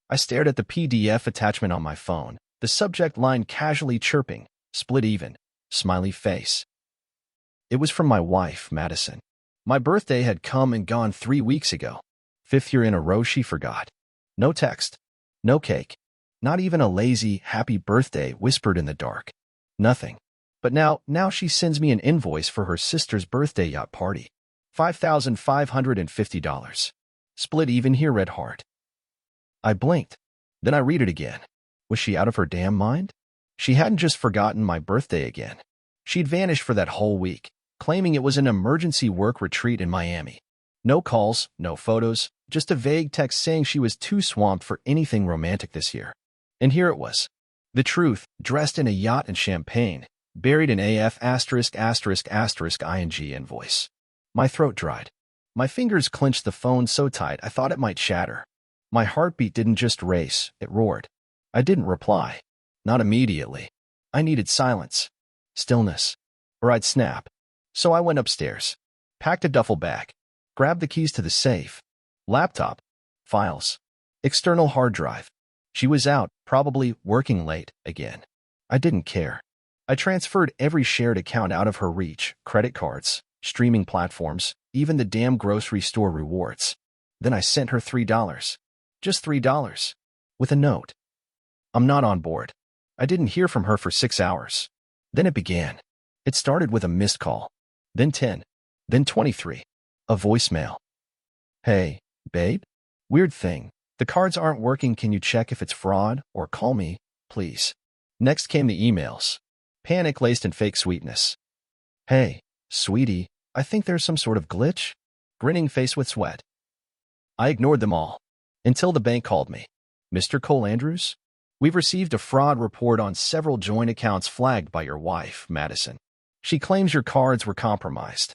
I stared at the PDF attachment on my phone, the subject line casually chirping, split even, smiley face. It was from my wife, Madison. My birthday had come and gone 3 weeks ago. 5th year in a row she forgot. No text. No cake. Not even a lazy, happy birthday whispered in the dark. Nothing. But now she sends me an invoice for her sister's birthday yacht party. $5,550. Split even here, red heart. I blinked. Then I read it again. Was she out of her damn mind? She hadn't just forgotten my birthday again. She'd vanished for that whole week, claiming it was an emergency work retreat in Miami. No calls, no photos, just a vague text saying she was too swamped for anything romantic this year. And here it was. The truth, dressed in a yacht and champagne, buried in AF ******* ing invoice. My throat dried. My fingers clenched the phone so tight I thought it might shatter. My heartbeat didn't just race, it roared. I didn't reply. Not immediately. I needed silence. Stillness. Or I'd snap. So I went upstairs. Packed a duffel bag. Grabbed the keys to the safe. Laptop. Files. External hard drive. She was out, probably working late, again. I didn't care. I transferred every shared account out of her reach, credit cards, streaming platforms, even the damn grocery store rewards. Then I sent her $3. Just $3. With a note. I'm not on board. I didn't hear from her for 6 hours. Then it began. It started with a missed call. Then 10. Then 23. A voicemail. Hey, babe? Weird thing. The cards aren't working. Can you check if it's fraud or call me, please? Next came the emails. Panic laced in fake sweetness. Hey, sweetie, I think there's some sort of glitch. Grinning face with sweat. I ignored them all. Until the bank called me. Mr. Cole Andrews? We've received a fraud report on several joint accounts flagged by your wife, Madison. She claims your cards were compromised.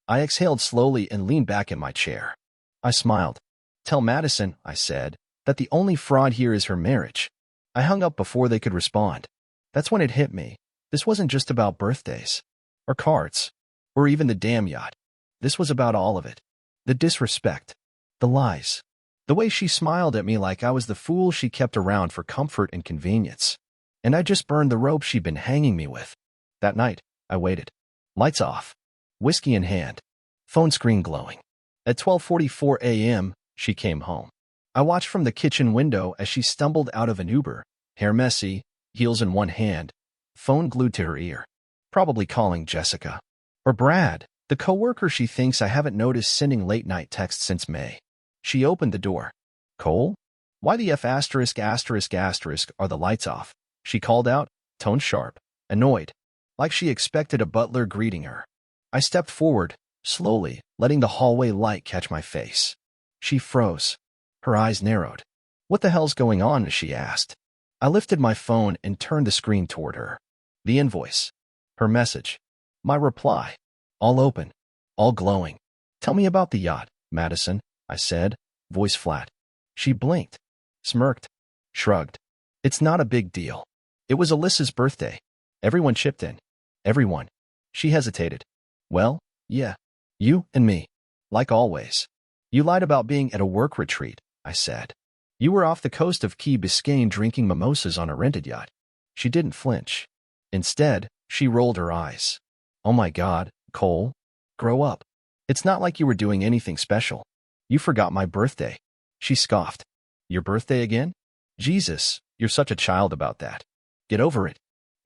I exhaled slowly and leaned back in my chair. I smiled. Tell Madison, I said, that the only fraud here is her marriage. I hung up before they could respond. That's when it hit me. This wasn't just about birthdays, or cards, or even the damn yacht. This was about all of it. The disrespect, the lies, the way she smiled at me like I was the fool she kept around for comfort and convenience. And I just burned the rope she'd been hanging me with. That night, I waited. Lights off. Whiskey in hand. Phone screen glowing. At 12:44 a.m., she came home. I watched from the kitchen window as she stumbled out of an Uber, hair messy, heels in one hand, phone glued to her ear. Probably calling Jessica. Or Brad, the coworker she thinks I haven't noticed sending late-night texts since May. She opened the door. Cole? Why the F*** are the lights off? She called out, tone sharp, annoyed, like she expected a butler greeting her. I stepped forward, slowly, letting the hallway light catch my face. She froze. Her eyes narrowed. What the hell's going on? She asked. I lifted my phone and turned the screen toward her. The invoice. Her message. My reply. All open. All glowing. Tell me about the yacht, Madison, I said, voice flat. She blinked, smirked, shrugged. It's not a big deal. It was Alyssa's birthday. Everyone chipped in. Everyone. She hesitated. Well, yeah. You and me. Like always. You lied about being at a work retreat, I said. You were off the coast of Key Biscayne drinking mimosas on a rented yacht. She didn't flinch. Instead, she rolled her eyes. Oh my God, Cole. Grow up. It's not like you were doing anything special. You forgot my birthday. She scoffed. Your birthday again? Jesus, you're such a child about that. Get over it.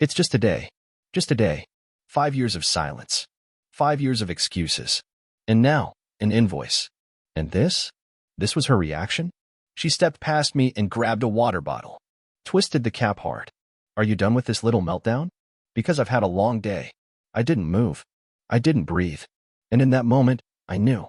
It's just a day. Just a day. 5 years of silence. 5 years of excuses. And now, an invoice. And this? This was her reaction? She stepped past me and grabbed a water bottle. Twisted the cap hard. Are you done with this little meltdown? Because I've had a long day. I didn't move. I didn't breathe. And in that moment, I knew.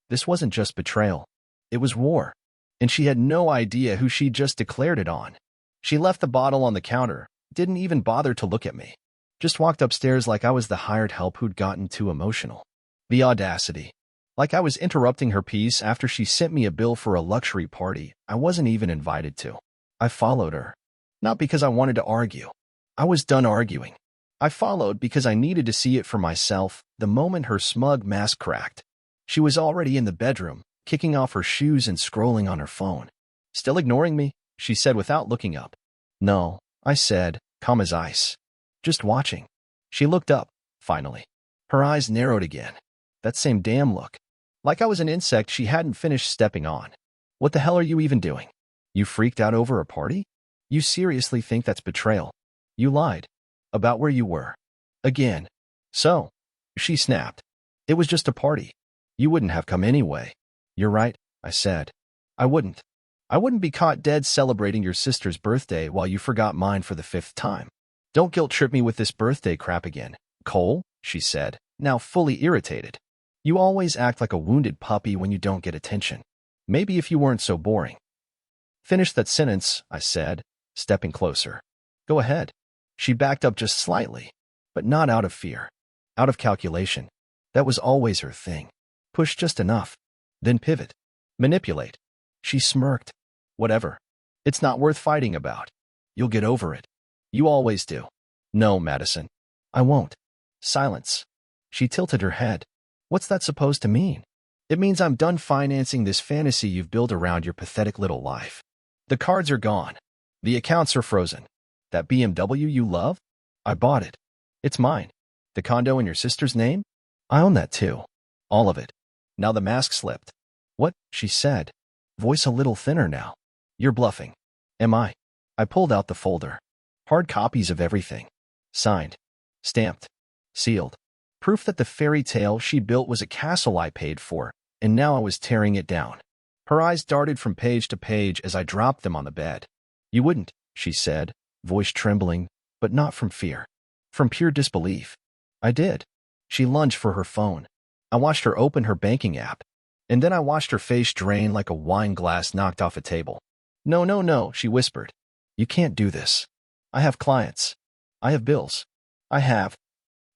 This wasn't just betrayal. It was war. And she had no idea who she'd just declared it on. She left the bottle on the counter, didn't even bother to look at me. Just walked upstairs like I was the hired help who'd gotten too emotional. The audacity. Like I was interrupting her peace after she sent me a bill for a luxury party I wasn't even invited to. I followed her. Not because I wanted to argue. I was done arguing. I followed because I needed to see it for myself the moment her smug mask cracked. She was already in the bedroom, kicking off her shoes and scrolling on her phone. Still ignoring me? She said without looking up. No, I said, calm as ice. Just watching. She looked up, finally. Her eyes narrowed again. That same damn look. Like I was an insect she hadn't finished stepping on. What the hell are you even doing? You freaked out over a party? You seriously think that's betrayal? You lied. About where you were. Again. So, she snapped. It was just a party. You wouldn't have come anyway. You're right, I said. I wouldn't. I wouldn't be caught dead celebrating your sister's birthday while you forgot mine for the 5th time. Don't guilt-trip me with this birthday crap again, Cole, she said, now fully irritated. You always act like a wounded puppy when you don't get attention. Maybe if you weren't so boring. Finish that sentence, I said, stepping closer. Go ahead. She backed up just slightly, but not out of fear. Out of calculation. That was always her thing. Push just enough. Then pivot. Manipulate. She smirked. Whatever. It's not worth fighting about. You'll get over it. You always do. No, Madison. I won't. Silence. She tilted her head. What's that supposed to mean? It means I'm done financing this fantasy you've built around your pathetic little life. The cards are gone. The accounts are frozen. That BMW you love? I bought it. It's mine. The condo in your sister's name? I own that too. All of it. Now the mask slipped. What? She said. Voice a little thinner now. You're bluffing. Am I? I pulled out the folder. Hard copies of everything. Signed. Stamped. Sealed. Proof that the fairy tale she built was a castle I paid for, and now I was tearing it down. Her eyes darted from page to page as I dropped them on the bed. You wouldn't, she said, voice trembling, but not from fear. From pure disbelief. I did. She lunged for her phone. I watched her open her banking app, and then I watched her face drain like a wine glass knocked off a table. No, no, no, she whispered. You can't do this. I have clients. I have bills. I have.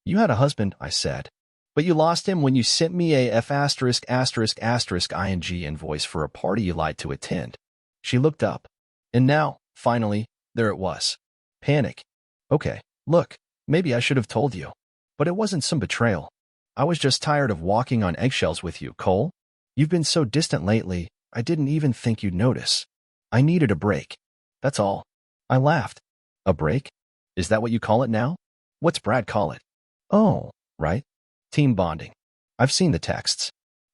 You had a husband, I said. But you lost him when you sent me a *****ing invoice for a party you lied to attend. She looked up. And now, finally, there it was. Panic. Okay, look, maybe I should have told you. But it wasn't some betrayal. I was just tired of walking on eggshells with you, Cole. You've been so distant lately, I didn't even think you'd notice. I needed a break. That's all. I laughed. A break? Is that what you call it now? What's Brad call it? Oh, right. Team bonding. I've seen the texts.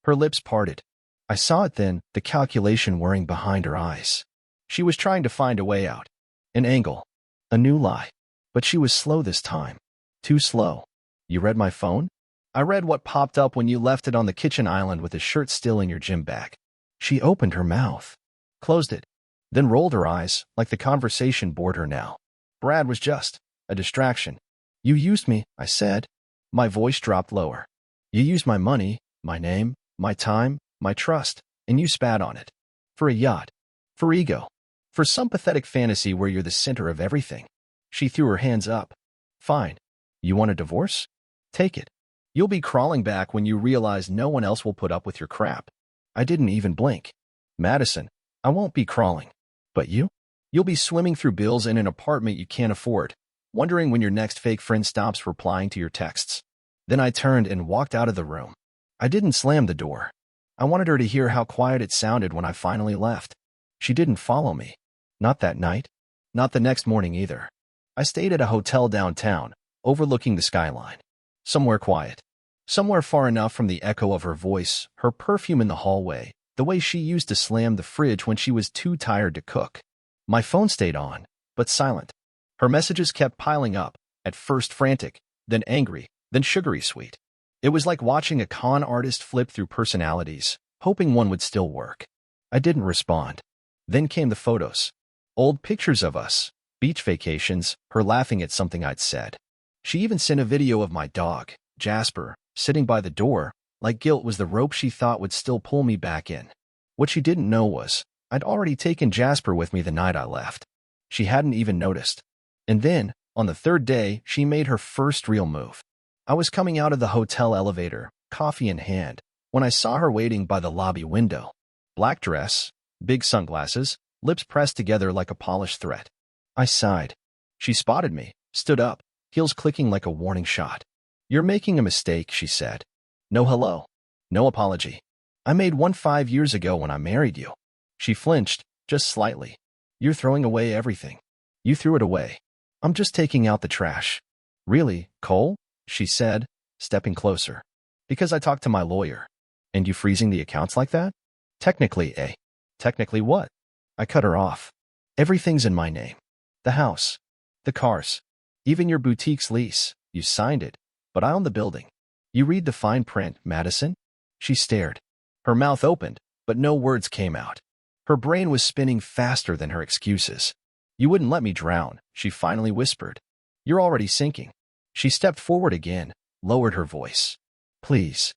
Her lips parted. I saw it then, the calculation whirring behind her eyes. She was trying to find a way out. An angle. A new lie. But she was slow this time. Too slow. You read my phone? I read what popped up when you left it on the kitchen island with the shirt still in your gym bag. She opened her mouth. Closed it. Then rolled her eyes, like the conversation bored her now. Brad was just a distraction. You used me, I said. My voice dropped lower. You used my money, my name, my time, my trust, and you spat on it. For a yacht. For ego. For some pathetic fantasy where you're the center of everything. She threw her hands up. Fine. You want a divorce? Take it. You'll be crawling back when you realize no one else will put up with your crap. I didn't even blink. Madison, I won't be crawling. But you? You'll be swimming through bills in an apartment you can't afford, wondering when your next fake friend stops replying to your texts. Then I turned and walked out of the room. I didn't slam the door. I wanted her to hear how quiet it sounded when I finally left. She didn't follow me. Not that night. Not the next morning either. I stayed at a hotel downtown, overlooking the skyline. Somewhere quiet. Somewhere far enough from the echo of her voice, her perfume in the hallway, the way she used to slam the fridge when she was too tired to cook. My phone stayed on, but silent. Her messages kept piling up, at first frantic, then angry, then sugary sweet. It was like watching a con artist flip through personalities, hoping one would still work. I didn't respond. Then came the photos. Old pictures of us, beach vacations, her laughing at something I'd said. She even sent a video of my dog, Jasper, sitting by the door, like guilt was the rope she thought would still pull me back in. What she didn't know was, I'd already taken Jasper with me the night I left. She hadn't even noticed. And then, on the third day, she made her first real move. I was coming out of the hotel elevator, coffee in hand, when I saw her waiting by the lobby window. Black dress, big sunglasses, lips pressed together like a polished thread. I sighed. She spotted me, stood up, heels clicking like a warning shot. You're making a mistake, she said. No hello. No apology. I made one 5 years ago when I married you. She flinched, Just slightly. You're throwing away everything. You threw it away. I'm just taking out the trash. Really, Cole? She said, stepping closer. Because I talked to my lawyer. And you freezing the accounts like that? Technically, eh? Technically what? I cut her off. Everything's in my name. The house. The cars. Even your boutique's lease. You signed it. But I own the building. You read the fine print, Madison? She stared. Her mouth opened, but no words came out. Her brain was spinning faster than her excuses. You wouldn't let me drown, she finally whispered. You're already sinking. She stepped forward again, lowered her voice. Please.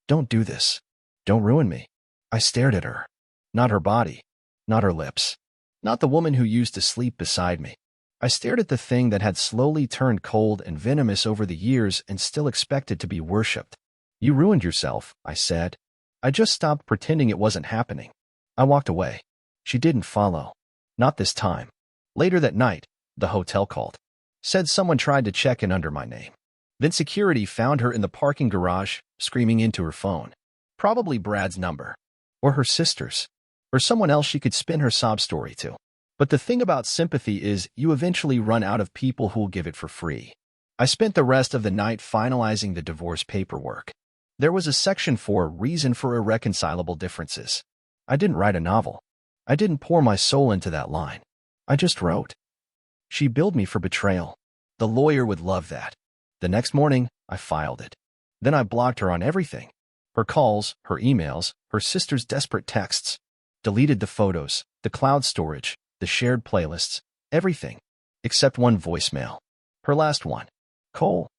Don't do this. Don't ruin me. I stared at her. Not her body. Not her lips. Not the woman who used to sleep beside me. I stared at the thing that had slowly turned cold and venomous over the years and still expected to be worshipped. You ruined yourself, I said. I just stopped pretending it wasn't happening. I walked away. She didn't follow. Not this time. Later that night, the hotel called. Said someone tried to check in under my name. Then security found her in the parking garage, screaming into her phone. Probably Brad's number. Or her sister's. Or someone else she could spin her sob story to. But the thing about sympathy is you eventually run out of people who'll give it for free. I spent the rest of the night finalizing the divorce paperwork. There was a section for reason for irreconcilable differences. I didn't write a novel. I didn't pour my soul into that line. I just wrote. She billed me for betrayal. The lawyer would love that. The next morning, I filed it. Then I blocked her on everything. Her calls, her emails, her sister's desperate texts. Deleted the photos, the cloud storage, the shared playlists, everything. Except one voicemail. Her last one. Cole.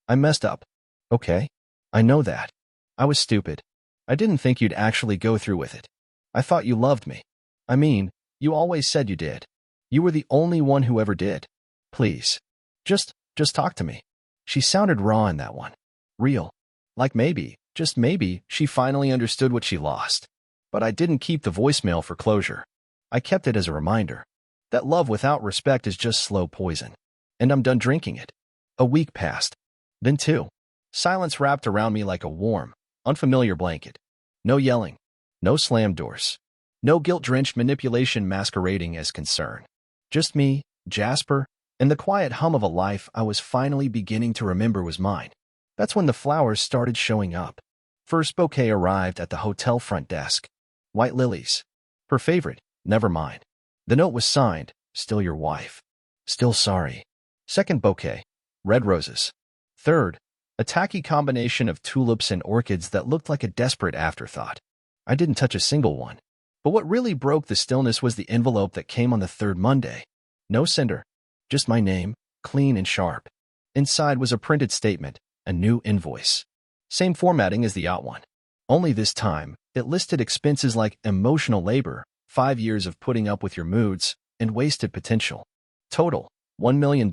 I messed up. Okay. I know that. I was stupid. I didn't think you'd actually go through with it. I thought you loved me. I mean, you always said you did. You were the only one who ever did. Please. Just talk to me. She sounded raw in that one. Real. Like maybe, just maybe, she finally understood what she lost. But I didn't keep the voicemail for closure. I kept it as a reminder. That love without respect is just slow poison. And I'm done drinking it. A week passed. Then two. Silence wrapped around me like a warm, unfamiliar blanket. No yelling. No slam doors. No guilt-drenched manipulation masquerading as concern. Just me, Jasper, and the quiet hum of a life I was finally beginning to remember was mine. That's when the flowers started showing up. First bouquet arrived at the hotel front desk. White lilies. Her favorite, never mine. The note was signed, still your wife. Still sorry. Second bouquet. Red roses. Third, a tacky combination of tulips and orchids that looked like a desperate afterthought. I didn't touch a single one. But what really broke the stillness was the envelope that came on the third Monday. No sender. Just my name, clean and sharp. Inside was a printed statement, a new invoice. Same formatting as the out one. Only this time, it listed expenses like emotional labor, 5 years of putting up with your moods, and wasted potential. Total, $1 million.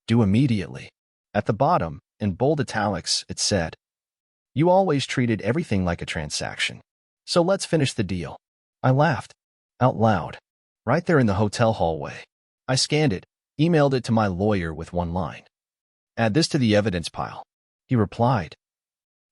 Due immediately. At the bottom, in bold italics, it said, You always treated everything like a transaction. So let's finish the deal. I laughed. Out loud. Right there in the hotel hallway. I scanned it, emailed it to my lawyer with one line. Add this to the evidence pile. He replied.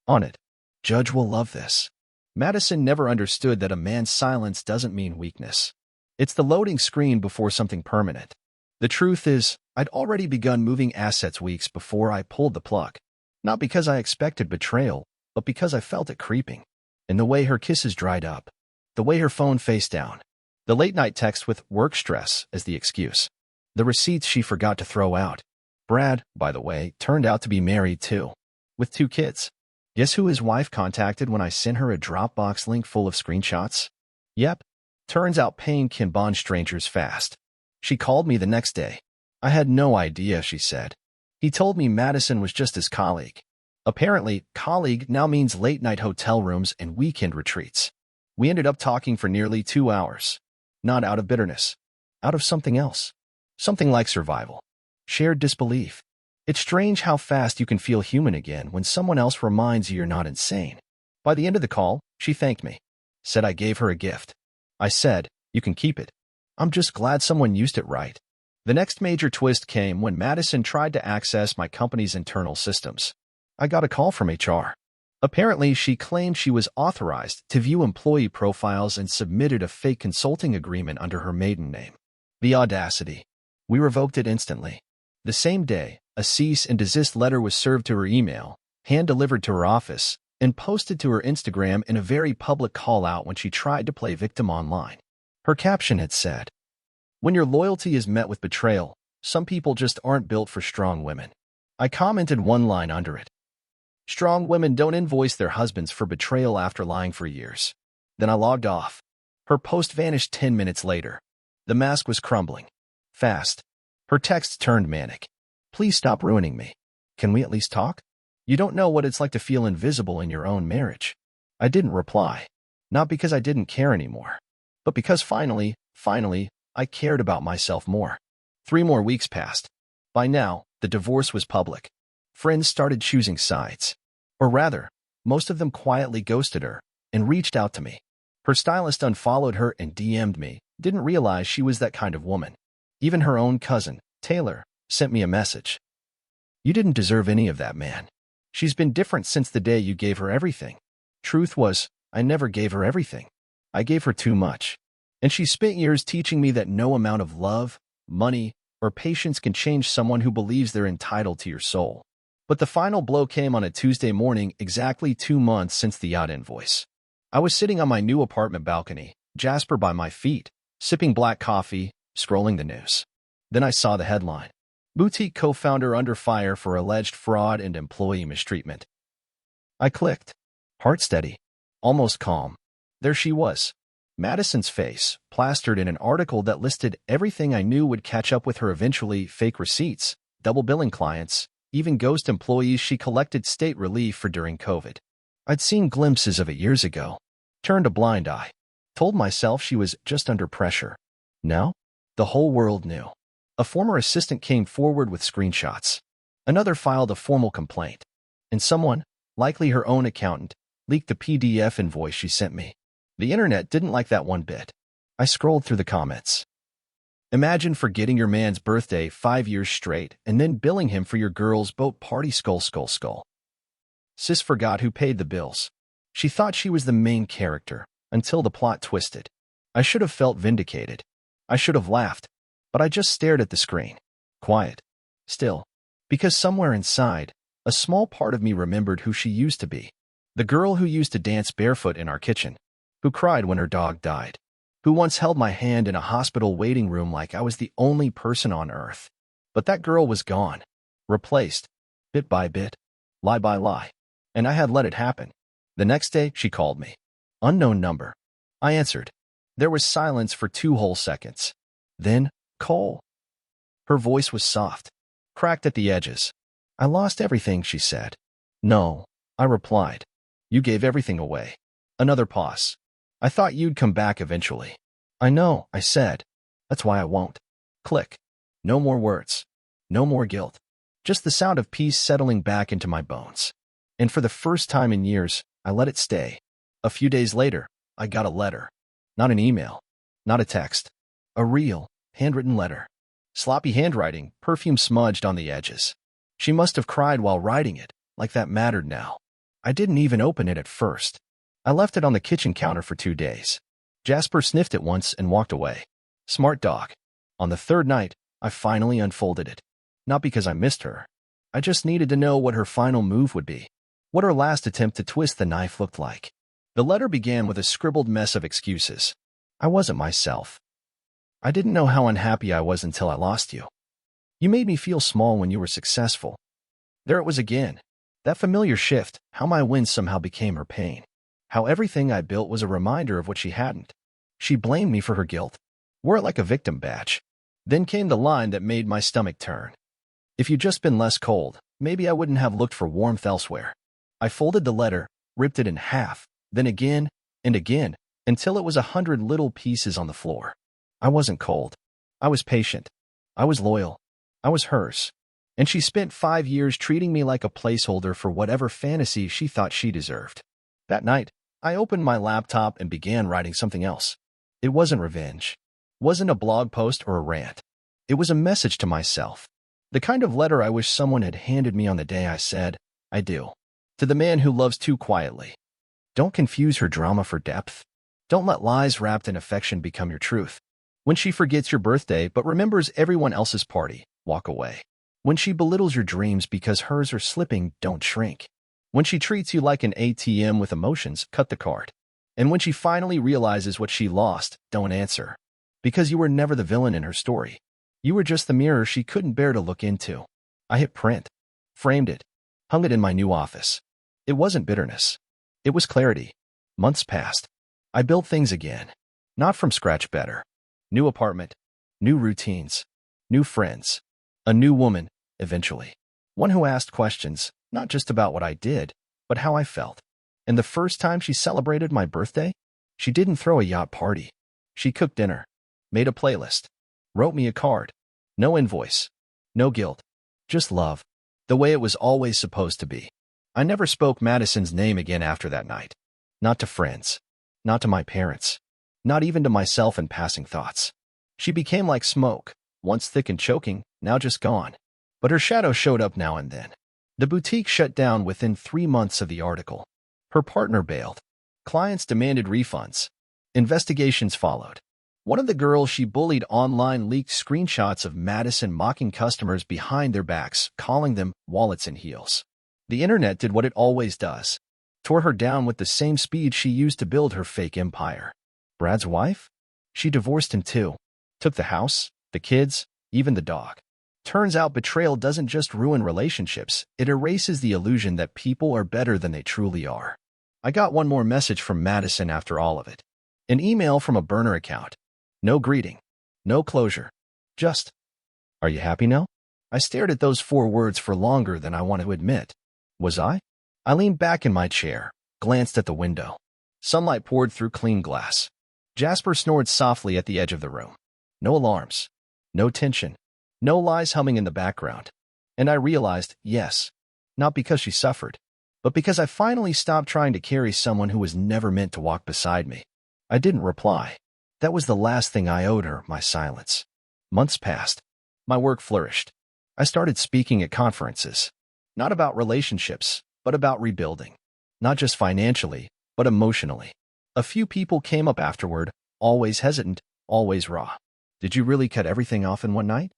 On it. Judge will love this. Madison never understood that a man's silence doesn't mean weakness. It's the loading screen before something permanent. The truth is, I'd already begun moving assets weeks before I pulled the plug. Not because I expected betrayal, but because I felt it creeping. In the way her kisses dried up. The way her phone faced down. The late-night text with work stress as the excuse. The receipts she forgot to throw out. Brad, by the way, turned out to be married too. With 2 kids. Guess who his wife contacted when I sent her a Dropbox link full of screenshots? Yep. Turns out pain can bond strangers fast. She called me the next day. I had no idea, she said. He told me Madison was just his colleague. Apparently, colleague now means late-night hotel rooms and weekend retreats. We ended up talking for nearly 2 hours. Not out of bitterness. Out of something else. Something like survival. Shared disbelief. It's strange how fast you can feel human again when someone else reminds you you're not insane. By the end of the call, she thanked me. Said I gave her a gift. I said, you can keep it. I'm just glad someone used it right. The next major twist came when Madison tried to access my company's internal systems. I got a call from HR. Apparently, she claimed she was authorized to view employee profiles and submitted a fake consulting agreement under her maiden name. The audacity. We revoked it instantly. The same day, a cease and desist letter was served to her email, hand-delivered to her office, and posted to her Instagram in a very public call-out when she tried to play victim online. Her caption had said, "When your loyalty is met with betrayal, some people just aren't built for strong women." I commented one line under it. "Strong women don't invoice their husbands for betrayal after lying for years." Then I logged off. Her post vanished 10 minutes later. The mask was crumbling. Fast. Her text turned manic. "Please stop ruining me. Can we at least talk? You don't know what it's like to feel invisible in your own marriage." I didn't reply. Not because I didn't care anymore, but because finally, I cared about myself more. 3 more weeks passed. By now, the divorce was public. Friends started choosing sides. Or rather, most of them quietly ghosted her and reached out to me. Her stylist unfollowed her and DM'd me, didn't realize she was that kind of woman. Even her own cousin, Taylor, sent me a message. "You didn't deserve any of that, man. She's been different since the day you gave her everything." Truth was, I never gave her everything. I gave her too much. And she spent years teaching me that no amount of love, money, or patience can change someone who believes they're entitled to your soul. But the final blow came on a Tuesday morning, exactly 2 months since the yacht invoice. I was sitting on my new apartment balcony, Jasper by my feet, sipping black coffee, scrolling the news. Then I saw the headline. Boutique co-founder under fire for alleged fraud and employee mistreatment. I clicked. Heart steady. Almost calm. There she was. Madison's face, plastered in an article that listed everything I knew would catch up with her eventually: fake receipts, double billing clients, even ghost employees she collected state relief for during COVID. I'd seen glimpses of it years ago. Turned a blind eye. Told myself she was just under pressure. Now, the whole world knew. A former assistant came forward with screenshots. Another filed a formal complaint. And someone, likely her own accountant, leaked the PDF invoice she sent me. The internet didn't like that one bit. I scrolled through the comments. Imagine forgetting your man's birthday 5 years straight and then billing him for your girl's boat party. Skull. Sis forgot who paid the bills. She thought she was the main character until the plot twisted. I should have felt vindicated. I should have laughed. But I just stared at the screen. Quiet. Still. Because somewhere inside, a small part of me remembered who she used to be. The girl who used to dance barefoot in our kitchen. Who cried when her dog died. Who once held my hand in a hospital waiting room like I was the only person on earth. But that girl was gone. Replaced. Bit by bit. Lie by lie. And I had let it happen. The next day, she called me. Unknown number. I answered. There was silence for 2 whole seconds. Then, Cole. Her voice was soft, cracked at the edges. I lost everything, she said. No, I replied. You gave everything away. Another pause. I thought you'd come back eventually. I know, I said. That's why I won't. Click. No more words. No more guilt. Just the sound of peace settling back into my bones. And for the first time in years, I let it stay. A few days later, I got a letter. Not an email. Not a text. A real, handwritten letter. Sloppy handwriting, perfume smudged on the edges. She must have cried while writing it, like that mattered now. I didn't even open it at first. I left it on the kitchen counter for 2 days. Jasper sniffed it once and walked away. Smart dog. On the 3rd night, I finally unfolded it. Not because I missed her. I just needed to know what her final move would be. What her last attempt to twist the knife looked like. The letter began with a scribbled mess of excuses. I wasn't myself. I didn't know how unhappy I was until I lost you. You made me feel small when you were successful. There it was again. That familiar shift, how my wins somehow became her pain. How everything I built was a reminder of what she hadn't. She blamed me for her guilt. Wore it like a victim badge. Then came the line that made my stomach turn. If you'd just been less cold, maybe I wouldn't have looked for warmth elsewhere. I folded the letter, ripped it in half, then again and again, until it was 100 little pieces on the floor. I wasn't cold. I was patient. I was loyal. I was hers. And she spent 5 years treating me like a placeholder for whatever fantasy she thought she deserved. That night, I opened my laptop and began writing something else. It wasn't revenge. Wasn't a blog post or a rant. It was a message to myself. The kind of letter I wish someone had handed me on the day I said, I do. To the man who loves too quietly, don't confuse her drama for depth. Don't let lies wrapped in affection become your truth. When she forgets your birthday but remembers everyone else's party, walk away. When she belittles your dreams because hers are slipping, don't shrink. When she treats you like an ATM with emotions, cut the card. And when she finally realizes what she lost, don't answer. Because you were never the villain in her story. You were just the mirror she couldn't bear to look into. I hit print, framed it, hung it in my new office. It wasn't bitterness. It was clarity. Months passed. I built things again. Not from scratch, better. New apartment, new routines, new friends, a new woman, eventually. One who asked questions, not just about what I did, but how I felt. And the first time she celebrated my birthday, she didn't throw a yacht party. She cooked dinner, made a playlist, wrote me a card. No invoice, no guilt, just love, the way it was always supposed to be. I never spoke Madison's name again after that night. Not to friends, not to my parents, not even to myself in passing thoughts. She became like smoke, once thick and choking, now just gone. But her shadow showed up now and then. The boutique shut down within 3 months of the article. Her partner bailed. Clients demanded refunds. Investigations followed. One of the girls she bullied online leaked screenshots of Madison mocking customers behind their backs, calling them wallets and heels. The internet did what it always does. Tore her down with the same speed she used to build her fake empire. Brad's wife? She divorced him too. Took the house, the kids, even the dog. Turns out betrayal doesn't just ruin relationships, it erases the illusion that people are better than they truly are. I got one more message from Madison after all of it. An email from a burner account. No greeting. No closure. Just, "Are you happy now?" I stared at those 4 words for longer than I want to admit. Was I? I leaned back in my chair, glanced at the window. Sunlight poured through clean glass. Jasper snored softly at the edge of the room. No alarms. No tension. No lies humming in the background. And I realized, yes, not because she suffered, but because I finally stopped trying to carry someone who was never meant to walk beside me. I didn't reply. That was the last thing I owed her, my silence. Months passed. My work flourished. I started speaking at conferences. Not about relationships, but about rebuilding. Not just financially, but emotionally. A few people came up afterward, always hesitant, always raw. "Did you really cut everything off in one night?"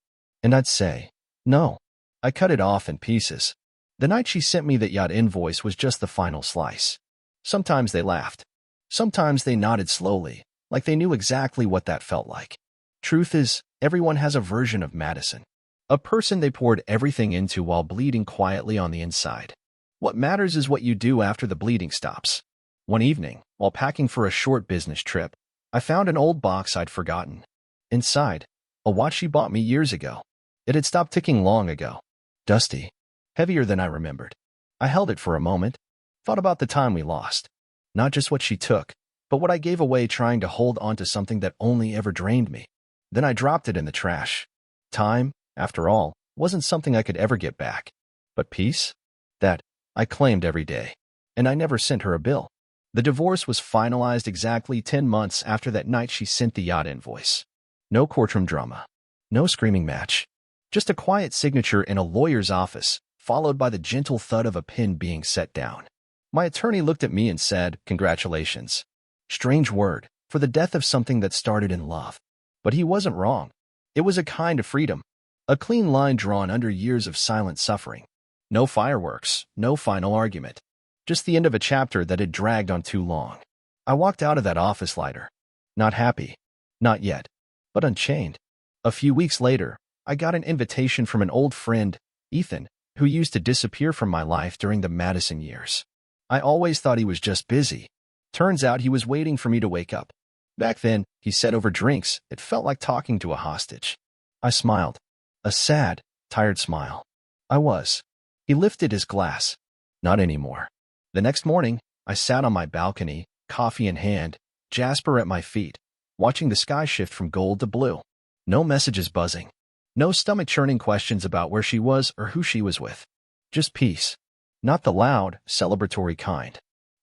And I'd say, "No, I cut it off in pieces." The night she sent me that yacht invoice was just the final slice. Sometimes they laughed. Sometimes they nodded slowly, like they knew exactly what that felt like. Truth is, everyone has a version of Madison. A person they poured everything into while bleeding quietly on the inside. What matters is what you do after the bleeding stops. One evening, while packing for a short business trip, I found an old box I'd forgotten. Inside, a watch she bought me years ago. It had stopped ticking long ago. Dusty. Heavier than I remembered. I held it for a moment, thought about the time we lost. Not just what she took, but what I gave away trying to hold on to something that only ever drained me. Then I dropped it in the trash. Time, after all, wasn't something I could ever get back. But peace? That, I claimed every day. And I never sent her a bill. The divorce was finalized exactly 10 months after that night she sent the yacht invoice. No courtroom drama. No screaming match. Just a quiet signature in a lawyer's office, followed by the gentle thud of a pen being set down. My attorney looked at me and said, "Congratulations." Strange word, for the death of something that started in love. But he wasn't wrong. It was a kind of freedom. A clean line drawn under years of silent suffering. No fireworks, no final argument. Just the end of a chapter that had dragged on too long. I walked out of that office lighter. Not happy. Not yet. But unchained. A few weeks later, I got an invitation from an old friend, Ethan, who used to disappear from my life during the Madison years. I always thought he was just busy. Turns out he was waiting for me to wake up. Back then, he said over drinks, it felt like talking to a hostage. I smiled. A sad, tired smile. I was. He lifted his glass. Not anymore. The next morning, I sat on my balcony, coffee in hand, Jasper at my feet, watching the sky shift from gold to blue. No messages buzzing. No stomach-churning questions about where she was or who she was with. Just peace. Not the loud, celebratory kind.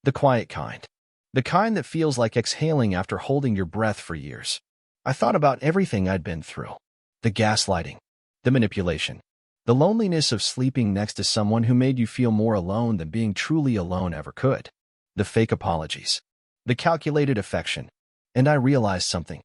The quiet kind. The kind that feels like exhaling after holding your breath for years. I thought about everything I'd been through. The gaslighting. The manipulation. The loneliness of sleeping next to someone who made you feel more alone than being truly alone ever could. The fake apologies. The calculated affection. And I realized something.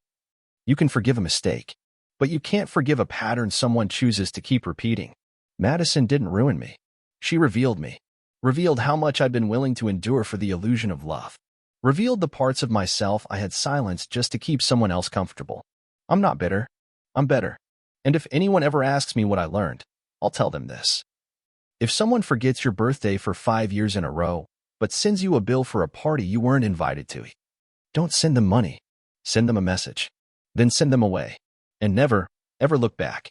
You can forgive a mistake, but you can't forgive a pattern someone chooses to keep repeating. Madison didn't ruin me. She revealed me. Revealed how much I'd been willing to endure for the illusion of love. Revealed the parts of myself I had silenced just to keep someone else comfortable. I'm not bitter. I'm better. And if anyone ever asks me what I learned, I'll tell them this. If someone forgets your birthday for 5 years in a row, but sends you a bill for a party you weren't invited to, don't send them money. Send them a message. Then send them away. And never, ever look back.